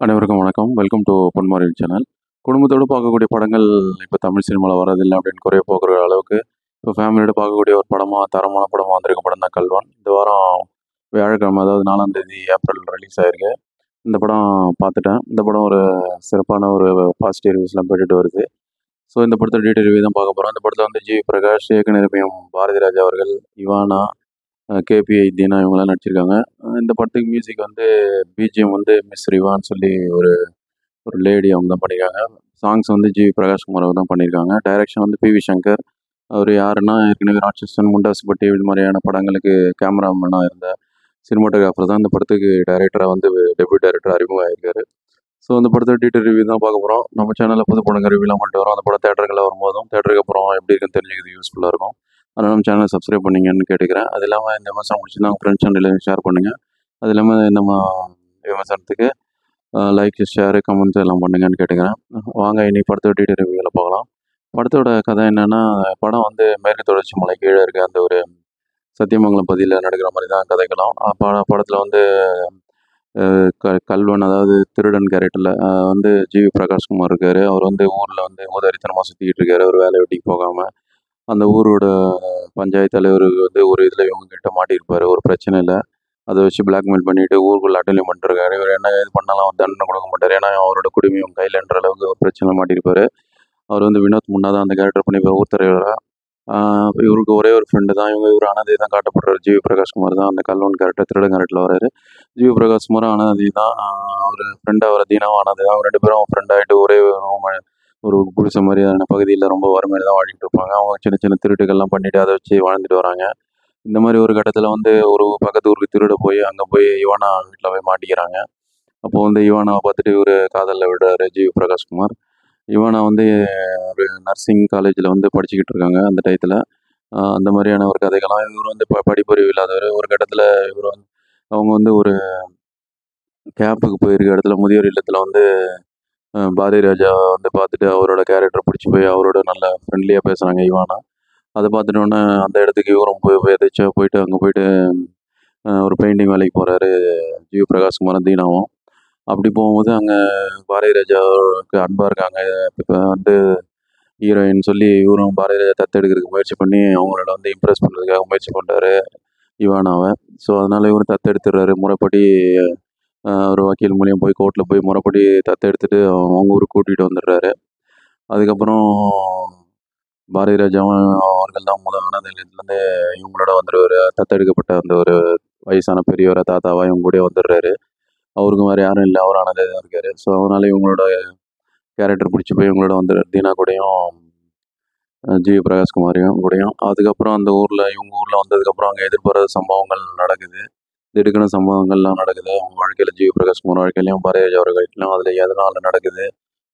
அனைவருக்கும் வணக்கம். Welcome to பொன்மாரின் சேனல். குடும்பத்தோடு பார்க்கக்கூடிய படங்கள் இப்போ தமிழ் சினிமாவில் வரதில்லை அப்படின்னு குறைய போகிற அளவுக்கு இப்போ ஃபேமிலியோடு பார்க்கக்கூடிய ஒரு படமாக, தரமான படமாக வந்திருக்க படம் தான் கல்வான். இந்த வாரம் வியாழக்கிழமை, அதாவது 4ஆம் தேதி ஏப்ரல் ரிலீஸ் ஆயிருக்கு. இந்த படம் பார்த்துட்டேன். இந்த படம் ஒரு சிறப்பான ஒரு பாசிட்டிவ் ரிவ்யூஸ்லாம் பெற்றுட்டு வருது. ஸோ இந்த படத்தை டீட்டெயில் ரிவ்யூ தான் பார்க்க போகிறோம். இந்த படத்தில் வந்து ஜி பிரகாஷ், இயக்க நிரூபியும் பாரதி ராஜா அவர்கள், இவானா, கேபிஐ தீனா இவங்கெல்லாம் நடிச்சிருக்காங்க. இந்த படத்துக்கு மியூசிக் வந்து பிஜிஎம் வந்து மிஸ் ரிவான்னு சொல்லி ஒரு ஒரு லேடி அவங்க தான் பண்ணியிருக்காங்க. சாங்ஸ் வந்து ஜி பிரகாஷ்குமார் அவர் தான் பண்ணியிருக்காங்க. டைரக்ஷன் வந்து பிவி சங்கர். அவர் யாருன்னா ஏற்கனவே ராட்சசன், முண்டாசுப்பட்டி இது மாதிரியான படங்களுக்கு கேமராமேனாக இருந்த சினிமாட்டோகிராஃபர் தான் இந்த படத்துக்கு டைரக்டராக வந்து டெபியூட் டைரக்டர் அறிமுகம் ஆகியிருக்காரு. ஸோ அந்த படத்தை டீட்டெயில் ரிவ்யூ தான் பார்க்க போகிறோம். நம்ம சேனலில் புது படங்கள் ரிவ்யூலாம் மட்டும் வரும். அந்த படம் தேட்டர்களில் வரும்போதும் தேட்டருக்கு அப்புறம் எப்படி இருக்குன்னு தெரிஞ்சுக்கிறது யூஸ்ஃபுல்லாக இருக்கும். அதனால் நம்ம சேனலை சப்ஸ்கிரைப் பண்ணிங்கன்னு கேட்டுக்கிறேன். அது இல்லாமல் இந்த விமர்சனம் முடிச்சுன்னா உங்கள் ஃப்ரெண்ட்ஸ் அண்ட் ரிலேஷன் ஷேர் பண்ணுங்கள். அது இல்லாமல் நம்ம விமர்சனத்துக்கு லைக், ஷேரு, கமெண்ட்ஸ் எல்லாம் பண்ணுங்கன்னு கேட்டுக்கிறேன். வாங்க இனி படத்தோட டீட்டெயில் ரிவ்யூவில் பார்க்கலாம். படத்தோட கதை என்னென்னா, படம் வந்து மேற்கு தொடர்ச்சி மலை கீழே இருக்க அந்த ஒரு சத்தியமங்கலம் பகுதியில் நடக்கிற மாதிரி தான் கதைக்கலாம். படத்தில் வந்து கல்வன், அதாவது திருடன் கேரக்டரில் வந்து ஜிவி பிரகாஷ்குமார் இருக்கார். அவர் வந்து ஊரில் வந்து ஊதாரித்தனமாக சுற்றிக்கிட்டு இருக்காரு. ஒரு வேலை வெட்டிக்கு போகாமல். அந்த ஊரோட பஞ்சாயத்து தலைவருக்கு வந்து ஒரு இதில் இவங்ககிட்ட மாட்டியிருப்பார் ஒரு பிரச்சனையில். அதை வச்சு பிளாக்மெயில் பண்ணிவிட்டு ஊருக்குள்ளே அட்டென்யூ பண்ணிருக்காரு. இவர் என்ன இது பண்ணாலும் அவர் தண்டனை கொடுக்க மாட்டார். ஏன்னா அவரோட குடும்பம் கையிலன்ற அளவுக்கு ஒரு பிரச்சனை மாட்டியிருப்பார். அவர் வந்து வினோத் முன்னா தான் அந்த கேரக்டர் பண்ணியிருப்பார் ஊர் தலைவராக. இவருக்கு ஒரே ஒரு ஃப்ரெண்டு தான். இவர் அனாதை தான் காட்டப்படுறாரு. ஜிவி பிரகாஷ்குமார் தான் அந்த கல்வன் கேரக்டர், திருடன் கேரக்டரில் வராரு. ஜிவி பிரகாஷ்குமாரும் அனாதை தான். அவர் ஃப்ரெண்டாக வர தீனாவும் அனாதை தான். அவங்க 2 பேரும் ஃப்ரெண்ட் ஆகிட்டு ஒரே ஒரு குடிசை மாதிரியான பகுதியில் ரொம்ப வறுமையில் தான் வாழ்ந்துட்டு இருப்பாங்க. அவங்க சின்ன சின்ன திருட்டுகள்லாம் பண்ணிவிட்டு அதை வச்சு வாழ்ந்துட்டு வராங்க. இந்த மாதிரி ஒரு கட்டத்தில் வந்து ஒரு பக்கத்து ஊருக்கு திருட போய் அங்கே போய் இவானா வீட்டில் போய் மாட்டிக்கிறாங்க. அப்போது வந்து இவானாவை பார்த்துட்டு இவர் காதலில் விடுறாரு ஜிவி பிரகாஷ்குமார். இவானா வந்து ஒரு நர்சிங் காலேஜில் வந்து படிச்சுக்கிட்டு இருக்காங்க அந்த டயத்தில். அந்த மாதிரியான ஒரு கதைகள்லாம். இவர் வந்து படிப்பறிவு இல்லாதவர். ஒரு கட்டத்தில் இவர் வந்து அவங்க வந்து ஒரு கேம்புக்கு போயிருக்க இடத்துல முதியோர் இல்லத்தில் வந்து பாரதி ராஜா வந்து பார்த்துட்டு அவரோட கேரக்டரை பிடிச்சி போய் அவரோட நல்லா ஃப்ரெண்ட்லியாக பேசுகிறாங்க இவானா. அதை பார்த்துட்டோன்னே அந்த இடத்துக்கு இவரும் போய் எதாச்சா போயிட்டு அங்கே போயிட்டு ஒரு பெயிண்டிங் வேலைக்கு போகிறாரு ஜிவி பிரகாஷ்குமாரும் தீனாவும். அப்படி போகும்போது அங்கே பாரதி ராஜாவுக்கு அன்பாக இருக்காங்க. இப்போ வந்து ஹீரோயின் சொல்லி இவரும் பாரதி ராஜா தத்தெடுக்கிறதுக்கு முயற்சி பண்ணி அவங்களோட வந்து இம்ப்ரெஸ் பண்ணுறதுக்காக முயற்சி பண்ணுறாரு இவானாவை. ஸோ அதனால் இவரும் தத்தெடுத்துடுறாரு. முறைப்படி ஒரு வக்கீல் மூலியம் போய் கோர்ட்டில் போய் முறைப்படி தத்தெடுத்துட்டு அவங்க ஊருக்கு கூட்டிகிட்டு வந்துடுறாரு. அதுக்கப்புறம் பாரதி ராஜாவும் அவர்கள் தான் முதல் அனாதை இல்லத்துலேருந்து இவங்களோட வந்துடுவார். தத்தெடுக்கப்பட்ட அந்த ஒரு வயசான பெரியவரை தாத்தாவா இவங்க கூட வந்துடுறாரு. அவருக்கும் வேறு யாரும் இல்லை. அவர் அனாதை தான் இருக்கார். ஸோ அதனால் இவங்களோட கேரக்டர் பிடிச்சி போய் இவங்களோட வந்துடுறாரு. தீனா கூடயும் ஜிவி பிரகாஷ்குமாரையும் கூடயும். அதுக்கப்புறம் அந்த ஊரில் இவங்க ஊரில் வந்ததுக்கப்புறம் அங்கே எதிர்பாராத சம்பவங்கள் நடக்குது. திடுக்கின சம்பவங்கள்லாம் நடக்குது. அவங்க வாழ்க்கையில் ஜிவி பிரகாஷ்குமார் வாழ்க்கையிலையும் பாரதி ராஜா அவர்கள்லையும் அதில் எதனால் நடக்குது,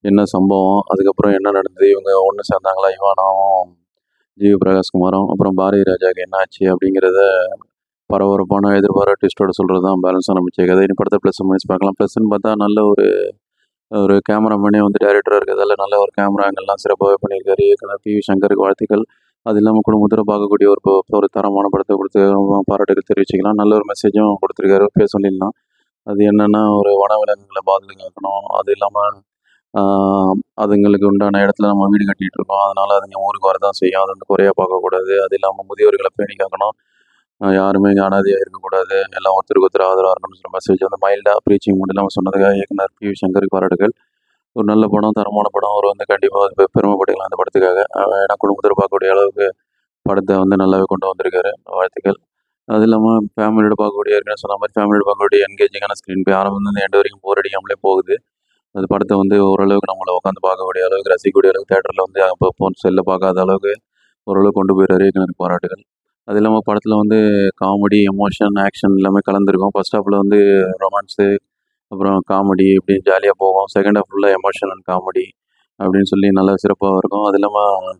என்ன சம்பவம், அதுக்கப்புறம் என்ன நடந்தது, இவங்க ஒன்று சேர்ந்தாங்களா இவானாவும் ஜிவி பிரகாஷ்குமாரும், அப்புறம் பாரதி ராஜாவுக்கு என்ன ஆச்சு அப்படிங்கிறத பரபரப்பான எதிர்பாராத ட்விஸ்ட்டோட சொல்கிறது தான் பேலன்ஸான மிச்ச கதை. இனி படத்தை ப்ளஸ் மைனஸ் பார்க்கலாம். ப்ளஸ்ன்னு பார்த்தா நல்ல ஒரு ஒரு கேமராமேனே வந்து டைரக்டராக இருக்கிறதால நல்ல ஒரு கேமரா ஆங்கிள்லாம் சிறப்பாகவே பண்ணியிருக்காரு. இயக்குனர் பிவி சங்கருக்கு வாழ்த்துக்கள். அது இல்லாமல் குடும்பத்தோட பார்க்கக்கூடிய ஒரு தரமான படத்தை கொடுத்து பாராட்டுகள் தெரிவிச்சுக்கலாம். நல்ல ஒரு மெசேஜும் கொடுத்துருக்காரு. பேச சொல்லிடலாம். அது என்னென்னா, ஒரு வனவிலங்குகளை பாதுகாக்கணும். அது இல்லாமல் அதுங்களுக்கு உண்டான இடத்துல நம்ம வீடு கட்டிகிட்டு இருக்கோம். அதனால் அதுங்க ஊருக்கு வரதான் செய்யும். அது வந்து குறையாக பார்க்கக்கூடாது. அது இல்லாமல் முதியோர்களை பேணி காக்கணும். யாருமே இங்கே அனாதையாக இருக்கக்கூடாது. எல்லாம் ஒருத்தருக்கு ஒருத்தர் ஆதரவாக இருக்கணும்னு சொல்கிற மெசேஜ் வந்து மைல்டாக ப்ரீச்சிங் மட்டும் இல்லாமல் சொன்னதுக்காக இயக்குனர் பிவி சங்கருக்கு பாராட்டுகள். ஒரு நல்ல படம், தரமான படம். அவர் வந்து கண்டிப்பாக பெருமைப்பட்டுக்கலாம் அந்த படத்துக்காக. ஏன்னா குடும்பத்தில் பார்க்கக்கூடிய அளவுக்கு படத்தை வந்து நல்லாவே கொண்டு வந்திருக்காரு. வாழ்த்துக்கள். அது இல்லாமல் ஃபேமிலியோட பார்க்கக்கூடிய, ஏற்கனவே சொன்ன மாதிரி ஃபேமிலியோட பார்க்கக்கூடிய என்கேஜிங்கான ஸ்க்ரீன் ப்ளே ஆரம்பத்துலேருந்து எண்டு வரைக்கும் போர் அடிக்காமலே போகுது. அந்த படத்தை வந்து ஓரளவுக்கு நம்மளை உட்காந்து பார்க்கக்கூடிய அளவுக்கு, ரசிக்கக்கூடிய அளவுக்கு, தேட்டரில் வந்து அப்போ செல்லில் பார்க்காத அளவுக்கு ஓரளவுக்கு கொண்டு போயிடுறாரு. இயக்குனருக்கு பாராட்டுகள். அது இல்லாமல் படத்தில் வந்து காமெடி, எமோஷன், ஆக்ஷன் எல்லாமே கலந்துருக்கும். ஃபர்ஸ்ட் ஹாஃபில் வந்து ரொமான்ஸு, அப்புறம் காமெடி இப்படி ஜாலியாக போகும். செகண்ட் ஹாஃப் ஃபுல்லாக எமோஷன் அண்ட் காமெடி அப்படின்னு சொல்லி நல்லா சிறப்பாக இருக்கும். அது இல்லாமல்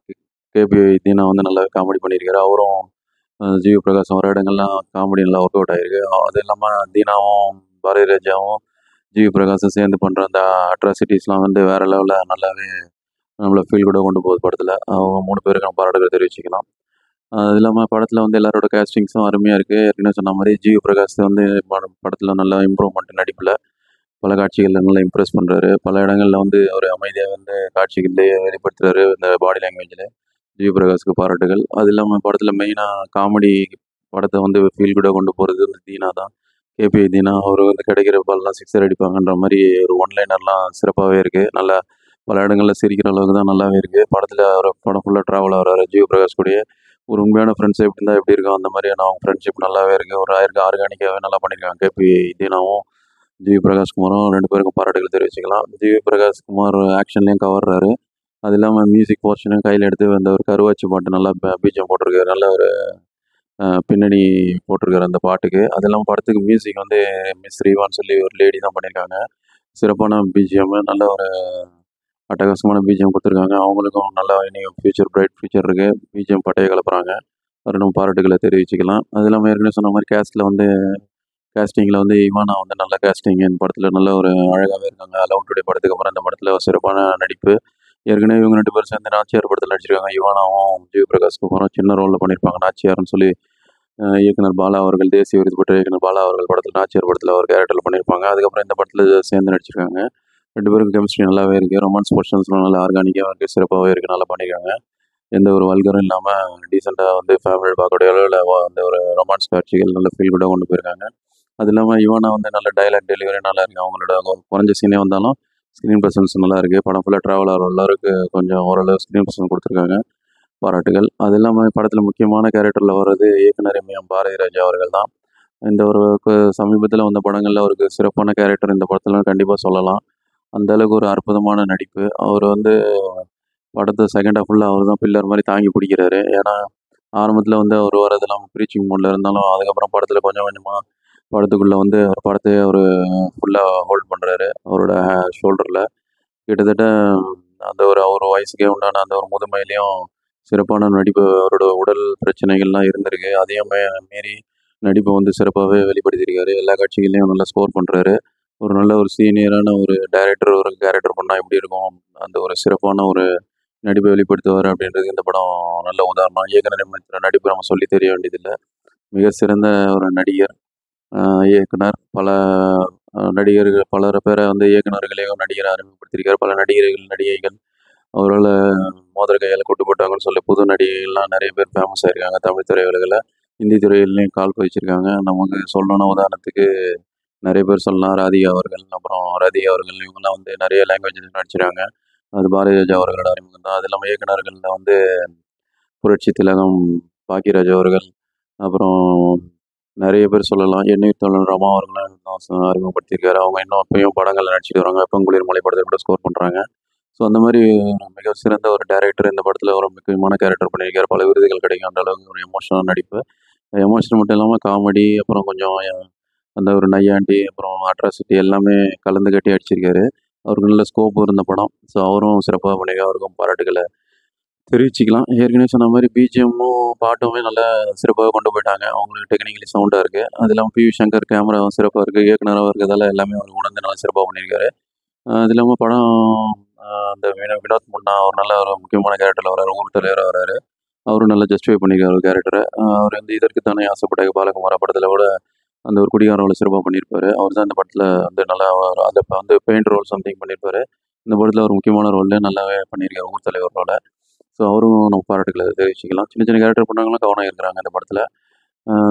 கேபி தீனா வந்து நல்லா காமெடி பண்ணியிருக்காரு. அவரும் ஜிவி பிரகாஷும் வர இடங்கள்லாம் காமெடி நல்லா ஒர்க் அவுட் ஆகிருக்கு. அது இல்லாமல் தீனாவும் பாரதி ராஜாவும் ஜிவி பிரகாஷும் சேர்ந்து பண்ணுற அந்த அட்ராசிட்டிஸ்லாம் வந்து வேறு லெவலில் நல்லாவே நம்மளை ஃபீல் கூட கொண்டு போகுது படத்தில். அவங்க 3 பேருக்கு நம்ம பாராட்டுகள் தெரிவிச்சுக்கலாம். அது இல்லாம படத்துல வந்து எல்லாரோட கேஸ்டிங்ஸும் அருமையா இருக்கு. ஏற்கனவே சொன்ன மாரி ஜி.வி. பிரகாஷ் வந்து படத்துல நல்லா இம்ப்ரூவ்மெண்ட் நடிப்புல. பல காட்சிகள்ல நல்லா இம்ப்ரெஸ் பண்றாரு. பல இடங்கள்ல வந்து அவரு அமைதியா வந்து காட்சிகள்லயே வெளிப்படுத்துறாரு. இந்த பாடி லாங்குவேஜ்ல. ஜி.வி. பிரகாஷ்க்கு பாராட்டுகள். அது இல்லாம படத்துல மெயினா காமெடி படத்த வந்து ஃபீல் குட்டா கொண்டு போறது வந்து தீனா தான். கேபிஐ தீனா அவரு வந்து கிடைக்கிற பால்லாம் சிக்ஸர் அடிப்பாங்கன்ற மாரி ஒரு ஒன் லைனர்லாம் சிறப்பாவே இருக்கு. நல்லா பல இடங்கள்ல சிரிக்கிற அளவுக்கு தான் நல்லாவே இருக்கு. படத்துல அவரு படம் ஃபுல்லா ட்ராவல் ஆகுறாரு ஜி.வி. பிரகாஷ் கூடயே. ஒரு உண்மையான ஃப்ரெண்ட்ஸ் எப்படி இருந்தா எப்படி இருக்கும், அந்த மாரியான அவங்க ஃப்ரெண்ட்ஷிப் நல்லாவே இருக்கு. ஒரு ஆர்கானிக்காவே நல்லா பண்ணியிருக்காங்க. KPI தீனாவும், GV. பிரகாஷ் குமாரும் 2 பேருக்கும் பாராட்டுகள் தெரிவிச்சுக்கலாம். ஜி.வி. பிரகாஷ் குமார் ஆக்ஷன்லயும் கவர்றாரு. அது இல்லாம மியூசிக் போர்ஷனையும் கையில எடுத்து அந்த ஒரு கருவாச்சி பாட்டு நல்லா பிஜிஎம் போட்டிருக்காரு. நல்ல ஒரு பின்னணி போட்டிருக்காரு அந்த பாட்டுக்கு. அது இல்லாம படத்துக்கு மியூசிக் வந்து மிஸ் ரீவான்னு சொல்லி ஒரு லேடி தான் பண்ணியிருக்காங்க. சிறப்பான பிஜிஎம், நல்ல ஒரு அட்டகாசமான பிஜிஎம் குடுத்துருக்காங்க. அவங்களுக்கும் நல்லா இனி ஃபியூச்சர் பிரைட் ஃபியூச்சர் இருக்கு. பிஜிஎம் பட்டைய கிளப்புறாங்க. அவருக்கு நம்ம பாராட்டுக்கள தெரிவிச்சுக்கலாம். அது இல்லாம ஏற்கனவே சொன்ன மாரி கேஸ்டிங்கில வந்து இவானா வந்து நல்ல கேஸ்டிங். இந்த படத்துல நல்ல ஒரு அழகாவே இருக்காங்க. லவ் டுடே படத்துக்கு அப்புறம் இந்த படத்துல ஒரு சிறப்பான நடிப்பு. ஏற்கனவே இவங்க 2 பேரும் சேர்ந்து நாச்சியார் படத்துல நடிச்சிருக்காங்க. இவானாவும், ஜி.வி. பிரகாஷ் குமாரும் சின்ன ரோல்ல பண்ணியிருப்பாங்க. நாச்சியார்ன்னு சொல்லி இயக்குனர் பாலா அவர்கள், தேசிய விருது பெற்ற இயக்குனர் பாலா அவர்கள் படத்துல நாச்சியார் படத்துல ஒரு கேரக்டர்ல பண்ணியிருப்பாங்க. அதுக்கப்புறம் இந்த படத்துல சேர்ந்து நடிச்சிருக்காங்க. 2 பேருக்கும் கெமிஸ்ட்ரி நல்லாவே இருக்கு. ரொமான்ஸ் போர்ஷன்ஸ்லாம் நல்லா ஆர்கானிக்காவும் இருக்கு. சிறப்பாவே இருக்கு. நல்லா பண்ணியிருக்காங்க. எந்த ஒரு வல்கரும் இல்லாம டீசென்ட்டா வந்து ஃபேமிலியோட பார்க்கக்கூடிய அளவுல அந்த ஒரு ரொமான்ஸ் காட்சிகள் நல்ல ஃபீல் குட்டா கொண்டு போயிருக்காங்க. அது இல்லாம இவானா வந்து நல்ல டயலாக் டெலிவரி நல்லா இருக்கு. அவங்களோட குறைஞ்ச சீனே வந்தாலும் ஸ்க்ரீன் பிரசன்ஸ் நல்லா இருக்கு. படம் ஃபுல்லா ட்ராவல் ஆகுற எல்லாருக்கு கொஞ்சம் ஓரளவு ஸ்க்ரீன் பிரசன்ஸ் குடுத்துருக்காங்க. பாராட்டுகள். அது இல்லாம படத்துல முக்கியமான கேரக்டர்ல வர்றது இயக்குனர் எம்.எம். பாரதிராஜா அவர்கள் தான். இந்த ஒரு சமீபத்தில வந்த படங்கள்ல அவருக்கு சிறப்பான கேரக்டர் இந்த படத்துல கண்டிப்பா சொல்லலாம். அந்த அளவுக்கு ஒரு அற்புதமான நடிப்பு. அவர் வந்து படத்த செகண்ட் ஹாஃப் ஃபுல்லா அவர் தான் பில்லர் மாரி தாங்கி பிடிக்கிறாரு. ஏன்னா, ஆரம்பத்தில வந்து அவர் வரதெல்லாம் ப்ரீச்சிங் மோட்ல இருந்தாலும், அதுக்கப்புறம் படத்துல கொஞ்சம் கொஞ்சமா படத்துக்குள்ள வந்து படத்தையே அவரு ஃபுல்லா ஹோல்ட் பண்றாரு. அவரோட ஷோல்டர்ல. கிட்டத்தட்ட அந்த ஒரு அவர் வயசுக்கே உண்டான அந்த ஒரு முதுமையிலயும் சிறப்பான நடிப்பு. அவரோட உடல் பிரச்சனைகள்லாம் இருந்திருக்கு. அதையும் மீறி நடிப்ப வந்து சிறப்பாவே வெளிப்படுத்தியிருக்காரு. எல்லா காட்சிகள்லயும் நல்லா ஸ்கோர் பண்றாரு. ஒரு நல்ல ஒரு சீனியரான ஒரு டைரக்டர் ஒரு கேரக்டர் பண்ணா எப்படி இருக்கும்? அந்த ஒரு சிறப்பான ஒரு நடிப்பை வெளிப்படுத்துவாரு அப்படின்றதுக்கு இந்த படம் நல்ல உதாரணம். இயக்குனர் நடிப்பு நம்ம சொல்லி தெரிய வேண்டியதில்ல. மிக சிறந்த ஒரு நடிகர், அ இயக்குனர். பல நடிகர்கள் பலர் பேர வந்து இயக்குனர்களையும் நடிகரா அறிமுகப்படுத்தியிருக்காரு. பல நடிகர்கள், நடிகைகள் அவரால மோதிர கையால கூட்டு போட்டாங்கன்னு சொல்லி புது நடிகைகள்லாம் நெறைய பேர் ஃபேமஸ் ஆயிருக்காங்க. தமிழ் திரையுலகுல. ஹிந்தி துறையிலயும் கால் பதிச்சிருக்காங்க. நமக்கு சொல்லணும்னா உதாரணத்துக்கு நெறைய பேர் சொல்லலாம். ராதிகா அவர்கள், அப்புறம் ரதி அவர்கள் இவங்கலாம் வந்து நெறைய லாங்குவேஜ்ல நடிச்சிருக்காங்க. அது பாரதிராஜா அவர்களோட அறிமுகம் தான். அது இல்லாம இயக்குனர்கள்ல வந்து புரட்சி திலகம் பாக்கியராஜ் அவர்கள், அப்புறம் நெறைய பேர் சொல்லலாம். எண்ணீர் தோழன் ரமா அவர்களும் அறிமுகப்படுத்தியிருக்காரு. அவங்க இன்னும் அப்பயும் படங்கள்ல நடிச்சுட்டு வராங்க. வெப்பங்குளிர் மலை படத்துல கூட ஸ்கோர் பண்றாங்க. ஸோ அந்த மாரி மிக சிறந்த ஒரு டைரக்டர் இந்த படத்துல ஒரு முக்கியமான கேரக்டர் பண்ணியிருக்காரு. பல விருதுகள் கிடைக்கும். அந்த அளவுக்கு ஒரு எமோஷனல் நடிப்பு. எமோஷனல் மட்டும் இல்லாம காமெடி, அப்புறம் கொஞ்சம் அந்த ஒரு நையாண்டி, அப்புறம் அட்ராசிட்டி எல்லாமே கலந்து கட்டி அடிச்சிருக்காரு. அவருக்கு நல்ல ஸ்கோப் இருந்த படம். ஸோ அவரும் சிறப்பா பண்ணியிருக்காரு. அவருக்கும் பாராட்டுகள தெரிவிச்சுக்கலாம். ஏற்கனவே சொன்ன மாரி பிஜிஎம்மும், பாட்டுமே நல்லா சிறப்பாக கொண்டு போயிட்டாங்க. அவங்களுக்கு டெக்னிக்கலி சவுண்டா இருக்கு. அது இல்லாம பி.வி. சங்கர் கேமராவும் சிறப்பா இருக்கு. இயக்குனராவும் இருக்கிறதால எல்லாமே அவர் உணர்ந்து நல்லா சிறப்பா பண்ணியிருக்காரு. அது இல்லாம படம் அந்த வினோத் முன்னா ஒரு நல்ல ஒரு முக்கியமான கேரக்டர்ல வராரு. ஊர் தலைவரா வராரு. அவரும் நல்லா ஜஸ்டிஃபை பண்ணியிருக்காரு கேரக்டர. அவர் வந்து இதற்கு தானே ஆசைப்பட்ட பாலகுமாரா படத்துல கூட அந்த ஒரு குடிகார ரோல சிறப்பா பண்ணியிருப்பாரு. அவர் தான் இந்த படத்துல வந்து நல்லா அந்த வந்து பெயிண்ட் ரோல் சம்திங் பண்ணியிருப்பாரு. இந்த படத்துல ஒரு முக்கியமான ரோல்ல நல்லாவே பண்ணியிருக்காரு ஊர் தலைவர் ரோல. ஸோ அவரும் நம்ம பாராட்டுக்கள தெரிவிச்சுக்கலாம். சின்ன சின்ன கேரக்டர் பண்ணவங்கலாம் கவனம் இருக்கிறாங்க இந்த படத்துல.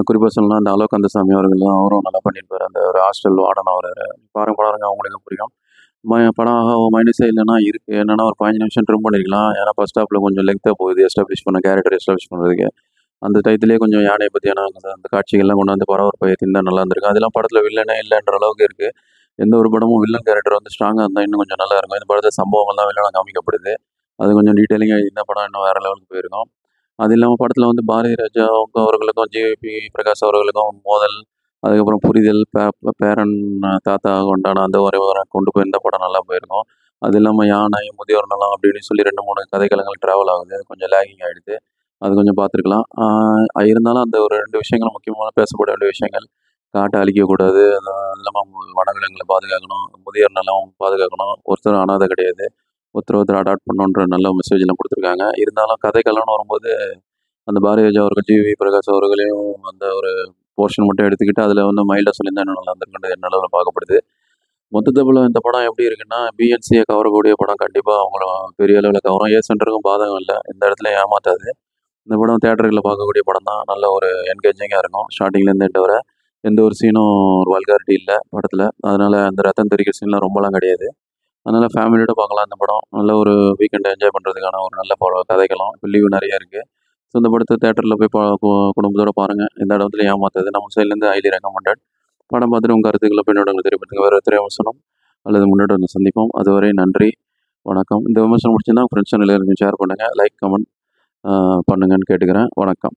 குறிப்பா சொல்லணும்னா அந்த அலோக் கந்தசாமி அவர்கள்லாம் அவரும் நல்லா பண்ணியிருப்பாரு. அந்த ஒரு ஹாஸ்டல் வார்டனா வராரு. பாருங்க அவங்களுக்கு புரியும். படம் மைனஸே இல்லன்னா இருக்கு. என்னன்னா ஒரு 15 நிமிஷம் ட்ரிம் பண்ணியிருக்கலாம். ஏன்னா ஃபர்ஸ்ட் ஹாஃப்ல கொஞ்சம் லென்த்தா போகுது எஸ்டாப்ளிஷ் பண்ண கேரக்டர் எஸ்டாப்ளிஷ் பண்றதுக்கு. அந்த டயத்திலேயே கொஞ்சம் யானைய பத்தியான அந்த காட்சிகள்லாம் கொண்டு வந்து பரபரப்ப ஏத்தியிருந்தா நல்லா இருந்திருக்கும். அதெல்லாம் படத்துல வில்லனே இல்லன்ற அளவுக்கு இருக்கு. எந்த ஒரு படமும் வில்லன் கேரக்டர் வந்து ஸ்ட்ராங்கா இருந்தா இன்னும் கொஞ்சம் நல்லா இருக்கும். இந்த படத்துல சம்பவங்கள்லாம் வில்லனா காமிக்கப்படுது. அது கொஞ்சம் டீட்டெயிலிங்கா எழுதியிருந்தா படம் இன்னும் வேற லெவலுக்கு போயிருக்கும். அது இல்லாம படத்துல வந்து பாரதிராஜா அவர்களுக்கும், ஜி.வி. பிரகாஷ் அவர்களுக்கும் மோதல், அதுக்கப்புறம் புரிதல், பேரன் தாத்தா உண்டான அந்த உறவுகள கொண்டு போயிருந்தா படம் நல்லா போயிருக்கும். அது இல்லாம யானை, முதியோர் நலம் அப்படி இப்படின்னு சொல்லி 2, 3 கதைக்களங்கள் ட்ராவல் ஆகுது. கொஞ்சம் லேகிங் ஆயிடுது. அது கொஞ்சம் பார்த்துருக்கலாம். இருந்தாலும் அந்த ஒரு 2 விஷயங்கள் முக்கியமான பேசப்பட வேண்டிய விஷயங்கள். காட்ட அழிக்கக்கூடாது. அது இல்லாம வனவிலங்குகள பாதுகாக்கணும். முதியோர் நலம் பாதுகாக்கணும். ஒருத்தரும் அனாதை கிடையாது. ஒருத்தர் ஒருத்தர் அடாப்ட் பண்ணணுன்ற நல்ல மெசேஜ்லாம் குடுத்துருக்காங்க. இருந்தாலும் கதைக்களம்னு வரும்போது அந்த பாரதிராஜா அவர்கள், ஜிவி பிரகாஷ் அவர்களையும் அந்த ஒரு போர்ஷன் மட்டும் எடுத்துக்கிட்டு, அதில வந்து மைல்டா சொல்லியிருந்தா இன்னும் நல்லா இருந்திருக்கும்னு என் அளவுல பார்க்கப்படுது. மொத்தத்துல இந்த படம் எப்படி இருக்குன்னா, பிஎன்சிய கவரக்கூடிய படம் கண்டிப்பா அவங்கள பெரிய அளவுல கவரும். ஏ சென்டருக்கும் பாதகம் இல்ல. எந்த இடத்துலயும் ஏமாத்தாது. இந்த படம் தியேட்டர்கள்ல பார்க்கக்கூடிய படம் தான். நல்ல ஒரு என்கேஜிங்கா இருக்கும். ஸ்டார்ட்டிங்லேருந்து எண்ட் வர. எந்த ஒரு சீனும் ஒரு வல்காரிட்டி இல்ல படத்துல. அதனால அந்த ரத்தம் தெறிக்கிற சீன்லாம் ரொம்பலாம் கிடையாது. அதனால ஃபேமிலியோட பார்க்கலாம் இந்த படம். நல்ல ஒரு வீக்கெண்ட என்ஜாய் பண்றதுக்கான ஒரு நல்ல கதைக்களம். இப்ப லீவு நெறைய இருக்கு. ஸோ இந்த படத்த தியேட்டர்ல போய் குடும்பத்தோட பாருங்க. எந்த இடத்துலயும் ஏமாத்தாது. நம்ம சைட்லேருந்து ஹைலி ரெக்கமெண்டட். படம் பார்த்துட்டு உங்க கருத்துக்கள பின்னோட்டங்கள தெரியப்படுத்துங்க. வேற திரை விமர்சனம் அல்லது முன்னோட்ட வந்து சந்திப்போம். அதுவரை நன்றி, வணக்கம். இந்த விமர்சனம் பிடிச்சிருந்தா ஃப்ரெண்ட்ஸ் எல்லாருக்கும் ஷேர் பண்ணுங்க. லைக், கமெண்ட் பண்ணுங்கன்னு கேட்டுக்கிறேன். வணக்கம்.